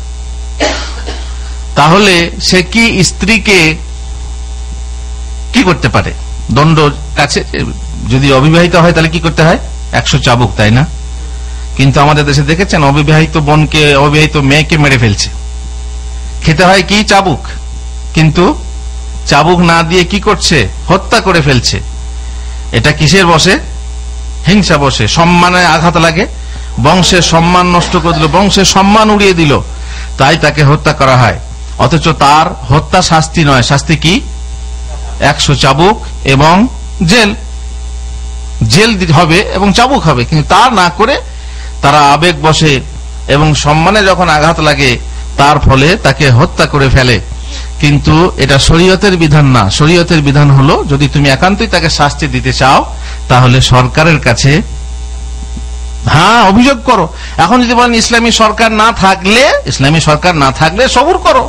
তাহলে সে কি স্ত্রীকে কি করতে পারে? দণ্ড কাছে, যদি অবিবাহিত হয় তাহলে কি করতে হয়? 100 চাবুক, তাই না? কিন্তু আমাদের দেশে দেখেছেন অবিবাহিত বোনকে, অবিবাহিত মেয়েকে মেরে ফেলছে, খেতে হয় কি? চাবুক। কিন্তু চাবুক না দিয়ে কি করছে? হত্যা করে ফেলছে। এটা কিসের বসে? হিংসা বসে, সম্মানে আঘাত লাগে, বংশের সম্মান নষ্ট করে দিল, বংশের সম্মান উড়িয়ে দিল, তাই তাকে হত্যা করা হয়। অথচ তার হত্যা শাস্তি নয়, শাস্তি কি? 100 চাবুক এবং জেল হবে এবং চাবুক হবে। কিন্তু তা না করে তারা আবেগ বসে এবং সম্মানে যখন আঘাত লাগে তার ফলে তাকে হত্যা করে ফেলে। কিন্তু এটা শরীয়তের বিধান না। শরীয়তের বিধান হলো, যদি তুমি একান্তই তাকে শাস্তি দিতে চাও তাহলে সরকারের কাছে অভিযোগ করো। এখন যদি বলেন ইসলামী সরকার না থাকলে সবুর করো,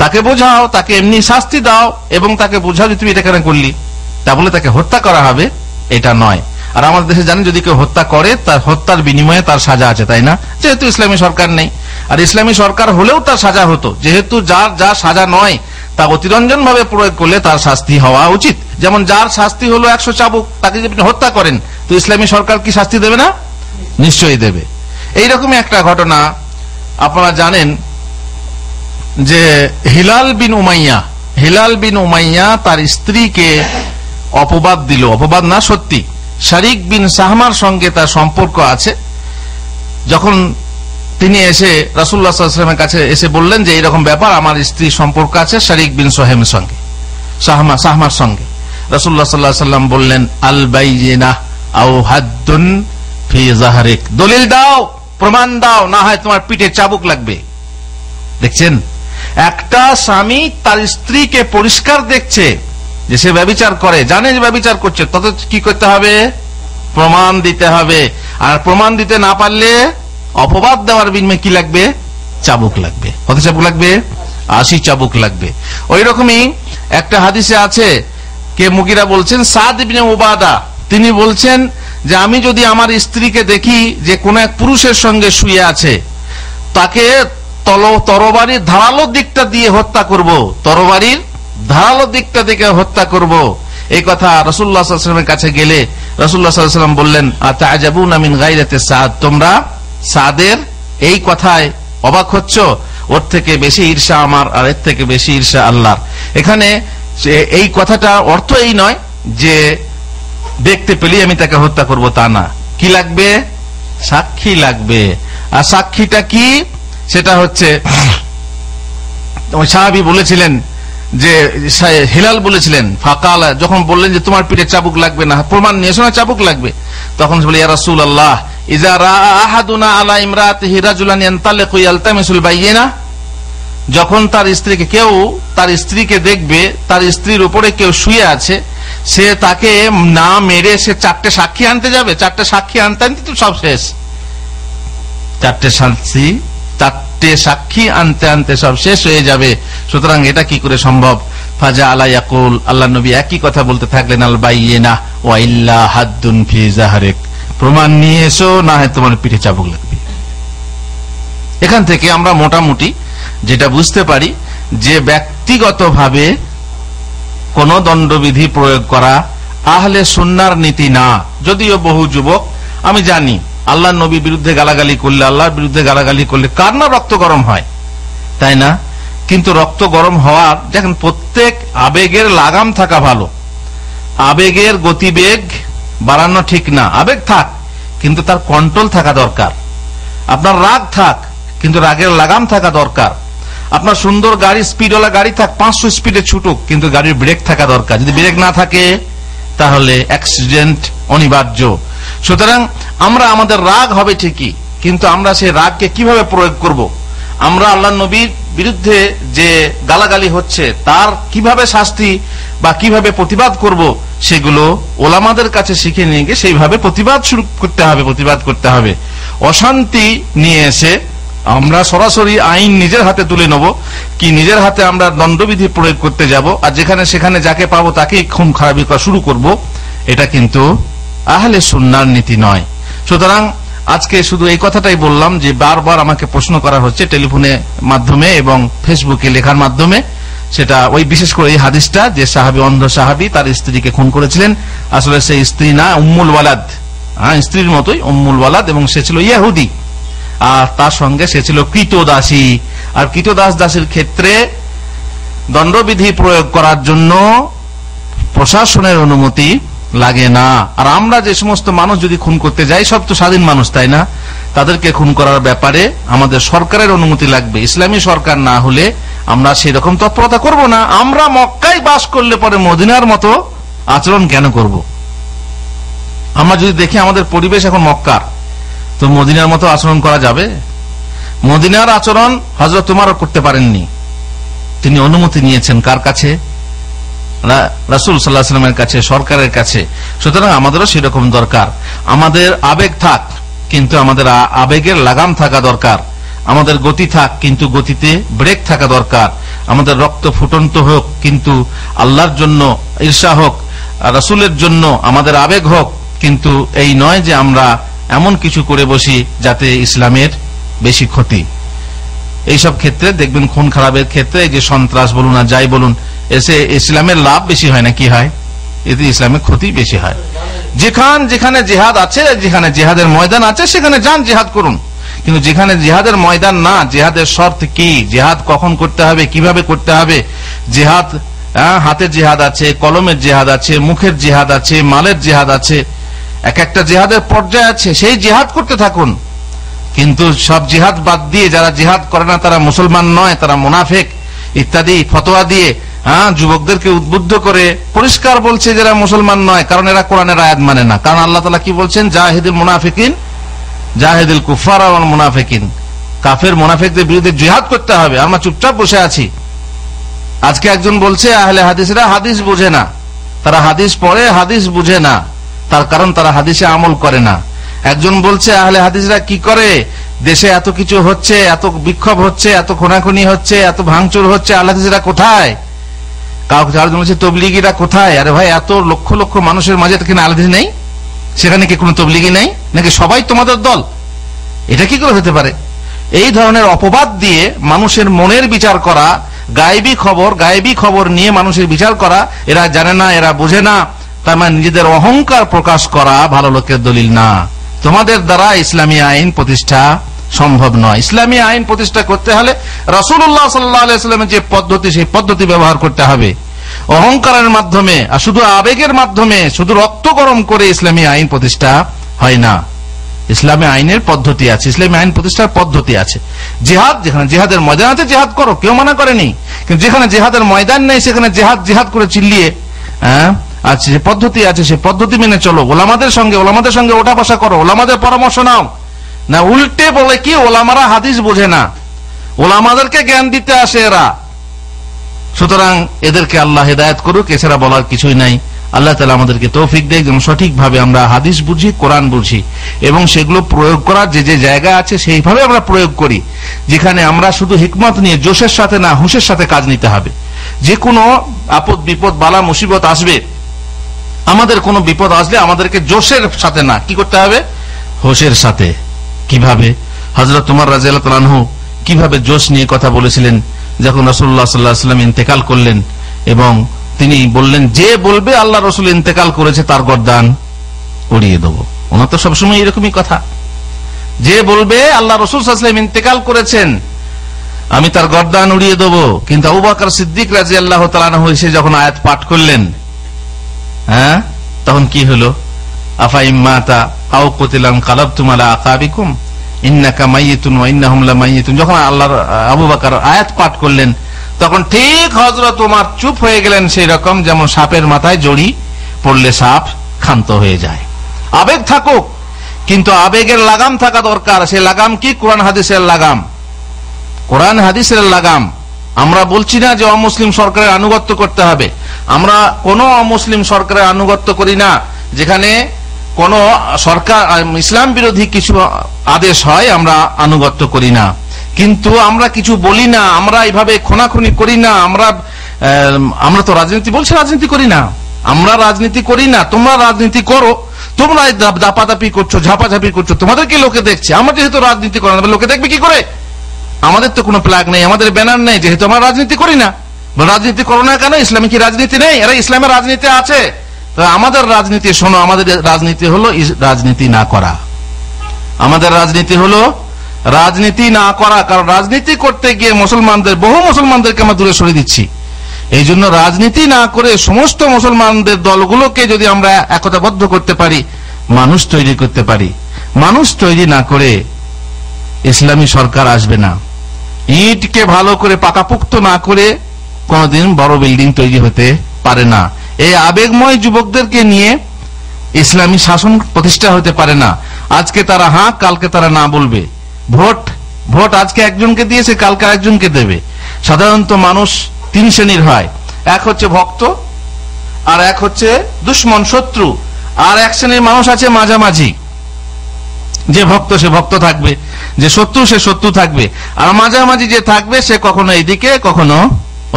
তাকে বোঝাও, তাকে এমনি শাস্তি দাও এবং তাকে বোঝাও যে তুমি এটা কেন করলি, তা বলে তাকে হত্যা করা হবে, এটা নয়। আর আমাদের দেশে জানেন যদি কেউ হত্যা করে তার হত্যার বিনিময়ে তার সাজা আছে, তাই না? যেহেতু ইসলামী সরকার নেই, আর ইসলামী সরকার হলেও তার সাজা হতো। যেহেতু যার যা সাজা নয় তা অতিরঞ্জন ভাবে প্রয়োগ করলে তার শাস্তি হওয়া উচিত। যেমন যার শাস্তি হলো 100 চাবুক, তাকে যদি আপনি হত্যা করেন তো ইসলামী সরকার কি শাস্তি দেবে না? নিশ্চয়ই দেবে। এইরকমই একটা ঘটনা আপনারা জানেন যে হিলাল বিন উমাইয়া তার স্ত্রীকে অপবাদ দিল, অপবাদ না সত্যি, শারিক বিন সাহমার সঙ্গে তার সম্পর্ক আছে। যখন তিনি এসে রাসূলুল্লাহ সাল্লাল্লাহু আলাইহি ওয়াসাল্লামের কাছে এসে বললেন যে এইরকম ব্যাপার, আমার স্ত্রীর সম্পর্ক আছে শারিক বিন সোহেমের সঙ্গে, সাহমার সঙ্গে, রাসূলুল্লাহ সাল্লাল্লাহু আলাইহি ওয়াসাল্লাম বললেন আল বাইয়িনা আও হাদ্দুন ফি যাহরিক, দলিল দাও, প্রমাণ দাও, না হয় তোমার পিঠে চাবুক লাগবে। দেখছেন, একটা স্বামী তার স্ত্রীকে পরিষ্কার দেখছে যে সে ব্যভিচার করে, জানে যে ব্যভিচার করছে, তত কি করতে হবে? প্রমাণ দিতে হবে। আর প্রমাণ দিতে না পারলে অপবাদ দেওয়ার বিনিময়ে কি লাগবে? চাবুক লাগবে। কত চাবুক লাগবে? 80 চাবুক লাগবে। ওই রকমই একটা হাদিসে আছে, কে মুগিরা বলছেন, সাদ ইবনে উবাদা, তিনি বলছেন যে আমি যদি আমার স্ত্রীকে দেখি যে কোন এক পুরুষের সঙ্গে শুয়ে আছে, তাকে তরবারির ধারালো দিকটা দিয়ে হত্যা করব, তরবারির ধারালো দিকটা থেকে হত্যা করব। এই কথা রাসূলুল্লাহ সাল্লাল্লাহু আলাইহি ওয়াসাল্লামের কাছে গেলে রাসূলুল্লাহ সাল্লাল্লাহু আলাইহি ওয়াসাল্লাম বললেন আতা'জাবুনা মিন গায়রাতি সাদ, তোমরা সাদের এই কথায় অবাক হচ্ছ? ওর থেকে বেশি ঈর্ষা আমার, আর এর থেকে বেশি ঈর্ষা আল্লাহর। এখানে এই কথাটা অর্থ এই নয় যে দেখতে পেলেই আমি তাকে হত্যা করব, তা না। কি লাগবে? সাক্ষী লাগবে। আর সাক্ষীটা কি? সেটা হচ্ছে ওই সাহাবী বলেছিলেন যে, হিলাল বলেছিলেন, ফাকাল, যখন বললেন যে তোমার পিঠে চাবুক লাগবে না, প্রমাণ নিয়ে এসো না, চাবুক লাগবে, তখন বলে ইয়া রাসূলুল্লাহ ইযা রাআ আহাদুনা আলা ইমরাতিহি রাজুলান ইয়ানতালিকু ইয়ালতামিসুল বাইয়িনা, যখন তার স্ত্রীকে, কেউ তার স্ত্রীকে দেখবে, তার স্ত্রীর উপরে কেউ শুয়ে আছে, সে তাকে না মেরে সে 4টে সাক্ষী আনতে যাবে, 4টে সাক্ষী আনতে আনতে তো সব শেষ, 4টে সাক্ষী আনতে আনতে সব শেষ হয়ে যাবে। সুতরাং এটা কি করে সম্ভব? ফাজা আলা ইয়াকুল, আল্লাহ নবী একই কথা বলতে থাকলেন, আল বাইয়িনা ওয়া ইল্লা হাদ্দুন ফি যাহরিক, প্রমাণ নিয়ে এসো, না হয় তোমার পিঠে চাবুক লাগবে। এখান থেকে আমরা মোটামুটি যেটা বুঝতে পারি যে ব্যক্তিগতভাবে কোন দণ্ডবিধি প্রয়োগ করা আহলে সুন্নাহর নীতি না। যদিও বহু যুবক, আমি জানি আল্লাহর নবীর বিরুদ্ধে গালাগালি করলে, আল্লাহর বিরুদ্ধে গালাগালি করলে কার না রক্ত গরম হয়, তাই না? কিন্তু রক্ত গরম হওয়ার, দেখেন, প্রত্যেক আবেগের লাগাম থাকা ভালো। আবেগের গতিবেগ বাড়ানো ঠিক না। আবেগ থাক, কিন্তু তার কন্ট্রোল থাকা দরকার। আপনার রাগ থাক, কিন্তু রাগের লাগাম থাকা দরকার। আপনার সুন্দর গাড়ি, স্পিডওয়ালা গাড়ি থাক, 500 স্পিডে ছুটুক, কিন্তু গাড়ির ব্রেক থাকা দরকার। যদি ব্রেক না থাকে তাহলে অ্যাক্সিডেন্ট অনিবার্য। সুতরাং আমরা, আমাদের রাগ হবে ঠিকই, কিন্তু আমরা সেই রাগকে কিভাবে প্রয়োগ করব? আমরা আল্লাহ নবীর বিরুদ্ধে যে গালাগালি হচ্ছে তার কিভাবে শাস্তি বা কিভাবে প্রতিবাদ করব, সেগুলো ওলামাদের কাছে শিখে নিয়ে গিয়ে সেইভাবে প্রতিবাদ করতে হবে। অশান্তি নিয়ে এসে আমরা সরাসরি আইন নিজের হাতে তুলে নেব, কি নিজের হাতে আমরা দণ্ডবিধি প্রয়োগ করতে যাব, আর যেখানে সেখানে যাকে পাবো তাকেই খুন খারাপি করা শুরু করব, এটা কিন্তু আহলে সুন্নাহর নীতি নয়। সুতরাং আজকে শুধু এই কথাটাই বললাম যে বারবার আমাকে প্রশ্ন করা হচ্ছে টেলিফোনের মাধ্যমে এবং ফেসবুকে লেখার মাধ্যমে, সেটা ওই বিশেষ করে এই হাদিসটা যে সাহাবী, অন্ধ সাহাবী তার স্ত্রীকে খুন করেছিলেন, আসলে সেই স্ত্রী না, উম্মুল ওয়ালাদ, স্ত্রীর মতোই উম্মুল ওয়ালাদ, এবং সে ছিল ইহুদি, আর তার সঙ্গে সে ছিল কৃতদাসী। আর কৃতদাস দাসীর ক্ষেত্রে দণ্ডবিধি প্রয়োগ করার জন্য প্রশাসনের অনুমতি লাগে না। আর আমরা যে সমস্ত মানুষ যদি খুন করতে যাই, সব তো স্বাধীন মানুষ, তাই না? তাদেরকে খুন করার ব্যাপারে আমাদের সরকারের অনুমতি লাগবে। ইসলামী সরকার না হলে আমরা সেরকম তৎপরতা করব না। আমরা মক্কায় বাস করলে পরে মদিনার মতো আচরণ কেন করব? আমরা যদি দেখি আমাদের পরিবেশ এখন মক্কার, তো মদিনার মতো আচরণ করা যাবে? মদিনার আচরণ হযরত ওমর করতে পারেননি, তিনি অনুমতি নিয়েছেন কার কাছে? রাসূল সাল্লাল্লাহু আলাইহি ওয়াসাল্লামের কাছে, সরকারের কাছে। সুতরাং আমাদেরও সেরকম দরকার। আমাদের আবেগ থাক, কিন্তু আমাদের আবেগের লাগাম থাকা দরকার। আমাদের গতি থাক, কিন্তু গতিতে ব্রেক থাকা দরকার। আমাদের রক্ত ফুটন্ত হোক, কিন্তু আল্লাহর জন্য ঈর্ষা হোক, রাসূলের জন্য আমাদের আবেগ হোক, কিন্তু এই নয় যে আমরা এমন কিছু করে বসি যাতে ইসলামের বেশি ক্ষতি। এইসব ক্ষেত্রে দেখবেন খুন খারাপের ক্ষেত্রে এই যে সন্ত্রাস বলুন আর যাই বলুন, এসে ইসলামের লাভ বেশি হয় না, কি হয়? এতে ইসলামের ক্ষতি বেশি হয়। যেখানে জিহাদ আছে, যেখানে জিহাদের ময়দান আছে, সেখানে যান, জিহাদ করুন। কিন্তু যেখানে জিহাদের ময়দান না, জিহাদের শর্ত কি, জিহাদ কখন করতে হবে, কিভাবে করতে হবে, জিহাদ হাতের জিহাদ আছে, কলমের জিহাদ আছে, মুখের জিহাদ আছে, মালের জিহাদ আছে, এক একটা জিহাদের পর্যায়ে আছে, সেই জিহাদ করতে থাকুন। কিন্তু সব জিহাদ বাদ দিয়ে যারা জিহাদ করে না তারা মুসলমান নয়, তারা মুনাফিক ইত্যাদি ফতোয়া দিয়ে যুবকদেরকে উদ্বুদ্ধ করে পরিষ্কার বলছে যারা মুসলমান নয়, কারণ এরা কোরআনের আয়াত মানে না। কারণ আল্লাহ তাআলা কি বলছেন? জাহিদুল মুনাফিকিন জাহিদুল কুফার ওয়াল মুনাফিকিন, কাফের মুনাফিকদের বিরুদ্ধে জিহাদ করতে হবে। আমরা চুপচাপ বসে আছি। আজকে একজন বলছে আহলে হাদিসরা হাদিস বুঝে না, তারা হাদিস পড়ে হাদিস বুঝে না, তার কারণ তারা হাদিসে আমল করে না। একজন বলছে আহলে হাদিসরা কি করে, দেশে এত কিছু হচ্ছে, এত বিক্ষোভ হচ্ছে, এত খুনাখুনি হচ্ছে, এত ভাঙচুর হচ্ছে, আহলে হাদিসরা কোথায়? কাউকে বলছে তবলিগীরা কোথায়? আরে ভাই, এত লক্ষ লক্ষ মানুষের মাঝে এখানে আহলে হাদিস নেই? সেখানে কি কোনো তবলিগী নেই নাকি? সবাই তোমাদের দল? এটা কি করে হতে পারে? এই ধরনের অপবাদ দিয়ে মানুষের মনের বিচার করা, গায়েবী খবর নিয়ে মানুষের বিচার করা, এরা জানে না, এরা বুঝে না, তার মানে নিজেদের অহংকার প্রকাশ করা ভালো লোকের দলিল না। তোমাদের দ্বারা ইসলামী আইন প্রতিষ্ঠা সম্ভব নয়। ইসলামী আইন প্রতিষ্ঠা করতে হলে রাসূলুল্লাহ সাল্লাল্লাহু আলাইহি ওয়াসাল্লামের যে পদ্ধতি, সেই পদ্ধতি ব্যবহার করতে হবে। অহংকারের মাধ্যমে আর শুধু আবেগের মাধ্যমে, শুধু রক্ত গরম করে ইসলামী আইন প্রতিষ্ঠা হয় না। ইসলামী আইনের পদ্ধতি আছে, ইসলামী আইন প্রতিষ্ঠার পদ্ধতি আছে। জিহাদ, যেখানে জিহাদের ময়দান আছে জিহাদ করো, কেউ মানা করেনি। কিন্তু যেখানে জিহাদের ময়দান নেই সেখানে জিহাদ করে চিল্লিয়ে আচ্ছা, যে পদ্ধতি আছে সেই পদ্ধতি মেনে চলো। ওলামাদের সঙ্গে ওঠা বসা করো, ওলামাদের পরামর্শ নাও। না উল্টে বলে কি ওলামারা হাদিস বোঝে না, ওলামাদেরকে জ্ঞান দিতে আসে এরা। সুতরাং এদেরকে আল্লাহ হেদায়েত করুক, এছাড়া বলার কিছুই নাই। আল্লাহ তাআলা আমাদেরকে তৌফিক দেয় যেন সঠিকভাবে আমরা হাদিস বুঝি, কোরআন বুঝি, এবং সেগুলো প্রয়োগ করার যে জায়গা আছে সেইভাবে আমরা প্রয়োগ করি। যেখানে আমরা শুধু হিকমত নিয়ে, জোশের সাথে না, হুঁশের সাথে কাজ নিতে হবে। যে কোনো আপদ বিপদ বালা মুসিবত আসবে, আমাদের কোনো বিপদ আসলে আমাদেরকে জোশের সাথে না, কি করতে হবে? হোশের সাথে। কিভাবে? হযরত ওমর রাদিয়াল্লাহু তাআলা আনহু কিভাবে জোশ নিয়ে কথা বলেছিলেন যখন রাসূলুল্লাহ সাল্লাল্লাহু আলাইহি ওয়াসাল্লাম ইন্তেকাল করলেন, এবং তিনি বললেন যে বলবে আল্লাহ রাসূল ইন্তেকাল করেছে তার গর্দান উড়িয়ে দেবো। ওনার তো সবসময় এরকমই কথা, যে বলবে আল্লাহ রাসূল সাল্লাল্লাহু আলাইহি ওয়াসাল্লাম ইন্তেকাল করেছেন আমি তার গর্দান উড়িয়ে দেবো। কিন্তু আবু বকর সিদ্দিক রাদিয়াল্লাহু তাআলা আনহু এসে যখন আয়াত পাঠ করলেন, তখন কি হলো? আফা ইম্মাতা আও কুতিলান কালাবতুম আলা আকাবিকুম ইন্নাকা মাইয়িতুন ওয়া ইন্নাহুম লামাইয়িতুন। যখন আল্লাহর আবু বকর আয়াত পাঠ করলেন, তখন ঠিক হযরত ওমর চুপ হয়ে গেলেন, সেই রকম যেমন সাপের মাথায় জড়ি পড়লে সাপ ক্ষান্ত হয়ে যায়। আবেগ থাকুক, কিন্তু আবেগের লাগাম থাকা দরকার। সেই লাগাম কি? কোরআন হাদিসের লাগাম, কোরআন হাদিসের লাগাম। আমরা বলছি না যে অমুসলিম সরকারের আনুগত্য করতে হবে। আমরা কোন অমুসলিম সরকারের আনুগত্য করি না। যেখানে কোন সরকার ইসলাম বিরোধী কিছু আদেশ হয় আমরা আনুগত্য করি না। কিন্তু আমরা কিছু বলি না, আমরা এইভাবে খোনাখুনি করি না। আমরা তো রাজনীতি বলছি, রাজনীতি করি না, আমরা রাজনীতি করি না। তোমরা রাজনীতি করো, তোমরা দাপাদাপি করছো, ঝাপাঝাপি করছো, তোমাদেরকে লোকে দেখছে। আমরা যেহেতু রাজনীতি করি না, লোকে দেখবে কি করে? আমাদের তো কোনো প্লাগ নেই, আমাদের ব্যানার নেই, যেহেতু আমরা রাজনীতি করি না। রাজনীতি করো না কেন? ইসলামে কি রাজনীতি নেই? এরা ইসলামের রাজনীতি আছে। তো আমাদের রাজনীতি শোনো, আমাদের রাজনীতি হলো রাজনীতি না করা। আমাদের রাজনীতি হলো রাজনীতি না করা। কারণ রাজনীতি করতে গিয়ে বহু মুসলমানদেরকে আমরা দূরে সরিয়ে দিচ্ছি। এই জন্য রাজনীতি না করে সমস্ত মুসলমানদের দলগুলোকে যদি আমরা একতাবদ্ধ করতে পারি, মানুষ তৈরি করতে পারি। মানুষ তৈরি না করে ইসলামী সরকার আসবে না। ইটকে ভালো করে পাকাপুক্ত না করে কোনদিন বড় বিল্ডিং তৈরি হতে পারে না। এই আবেগময় যুবকদেরকে নিয়ে ইসলামী শাসন প্রতিষ্ঠা হতে পারে না। আজকে তারা হ্যাঁ, কালকে তারা না বলবে। ভোট আজকে একজনকে দিয়েছে, কালকে একজনকে দেবে। সাধারণত মানুষ তিন শ্রেণীর হয়, এক হচ্ছে ভক্ত, আর এক হচ্ছে দুশ্মন, শত্রু, আর এক শ্রেণীর মানুষ আছে মাঝামাঝি। যে ভক্ত সে ভক্ত থাকবে, যে শত্রু সে শত্রু থাকবে, আর মাঝামাঝি যে থাকবে সে কখনো এইদিকে কখনো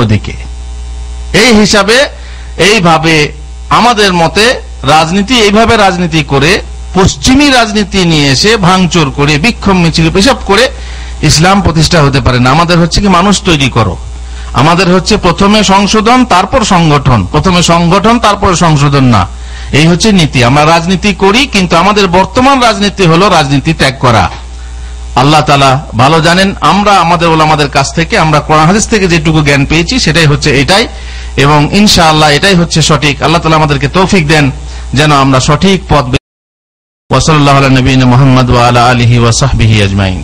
ওদিকে। এই হিসাবে এইভাবে আমাদের মতে রাজনীতি, এইভাবে রাজনীতি করে পশ্চিমী রাজনীতি নিয়ে এসে ভাঙচুর করে বিক্ষোভ মিছিল এসব করে ইসলাম প্রতিষ্ঠা হতে পারে না। আমাদের হচ্ছে কি মানুষ তৈরি করো। আমাদের হচ্ছে প্রথমে সংশোধন, তারপর সংগঠন। প্রথমে সংগঠন, তারপরে সংশোধন না, এই হচ্ছে নীতি। আমরা রাজনীতি করি, কিন্তু আমাদের বর্তমান রাজনীতি হলো রাজনীতি ত্যাগ করা। আল্লাহ তাআলা ভালো জানেন। আমরা আমাদের ওলামাদের কাছ থেকে, আমরা কোরআন হাদিস থেকে যেটুকু জ্ঞান পেয়েছি সেটাই হচ্ছে এটাই, এবং ইনশাআল্লাহ এটাই হচ্ছে সঠিক। আল্লাহ তাআলা আমাদেরকে তৌফিক দেন যেন আমরা সঠিক পথ। ওয়া সাল্লাল্লাহু আলা নবিয়িনা মুহাম্মদ ওয়া আলা আলিহি ওয়া সাহবিহি আজমাইন।